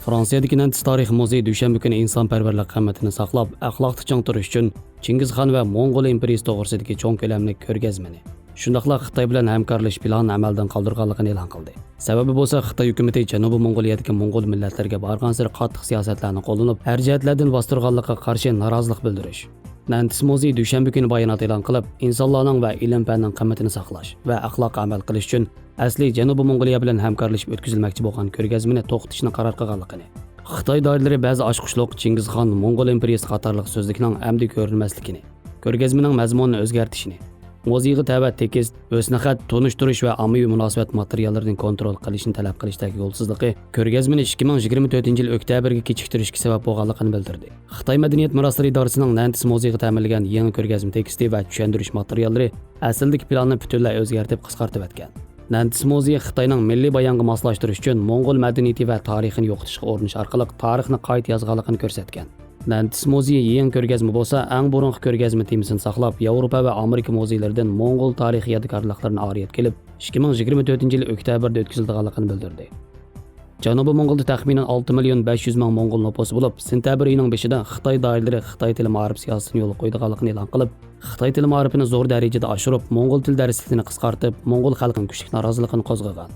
Fransiyadagi Nantes tarix muzeyi dushanba kuni insonparvarlik qiymatini saqlab, axloqni chong turish uchun Chingizxon va Mo'ng'ul imperiyasi to'g'risidagi cho'ng ko'lamli ko'rgazmani, shundaqla Xitoy bilan hamkorlash planini amaldan qoldirganligini e'lon qildi. Sababi bo'lsa, Xitoy hukumati Janubiy Mo'ng'oliyadagi Mo'ng'ul millatlarga borgan sari qattiq siyosatlarni qo'llanib, har jihatlardan bostirganlikqa qarshi norozilik bildirish. Nantes muzeyi dushanba kuni bayonot e'lon qilib, insonlarning va ilm-fanning qimmatini saqlash va axloqqa amal qilish uchun asli Janubiy Mo'ng'oliya bilan hamkorlashib o'tkazilmoqchi bo'lgan ko'rgazmani to'xtatishni qaror qilganligini. Xitoy doiralari ba'zi ochqushliq Chingizxon Mo'ng'ul imperiyasi qatorliq so'zlikning amdi ko'rinmasligini, ko'rgazmaning mazmunini o'zgartishini, muzeyga ta'vat tekist, o'snaxat, tonishtirish va ommaviy munosabat materiallarini kontrol qilishni talab qilishdagi yo'lsizligi ko'rgazmani 2024-yil oktyabrga kechiktirishga sabab bo'lganligini bildirdi. Xitoy madaniyat meroslari idorasining Nantes muzeyiga ta'minlagan yangi ko'rgazma teksti va tushuntirish materiallari asldagi planni butunlay o'zgartirib qisqartib o'tgan. Nantes muzeyi Xitoyning milliy bayonga moslashtirish uchun Mo'ng'ul madaniyati va tarixini yo'qotishga urinish orqali tarixni qayta yozganligini ko'rsatgan. Nantes muzeyi yangi ko'rgazma bo'lsa, eng burungi ko'rgazma temasini saqlab, Yevropa va Amerika muzeylaridan Mo'ng'ul tarixiy yodgorliklarini olib kelib, 2024-yil oktyabrda o'tkazilganligini bildirdi. Janubiy Mo'ng'ulda taxminan 6.500.000 Mo'ng'ul nufusi bo'lib, sentabr oyining 5-ida Xitoy doiralari Xitoy tili ma'rif siyosatini yo'l qo'yganligini e'lon qilib, Xitoy tili ma'rifini zo'r darajada oshirib, Mo'ng'ul til darsligini qisqartib, Mo'ng'ul xalqining kuchli noroziligini qo'zg'agan.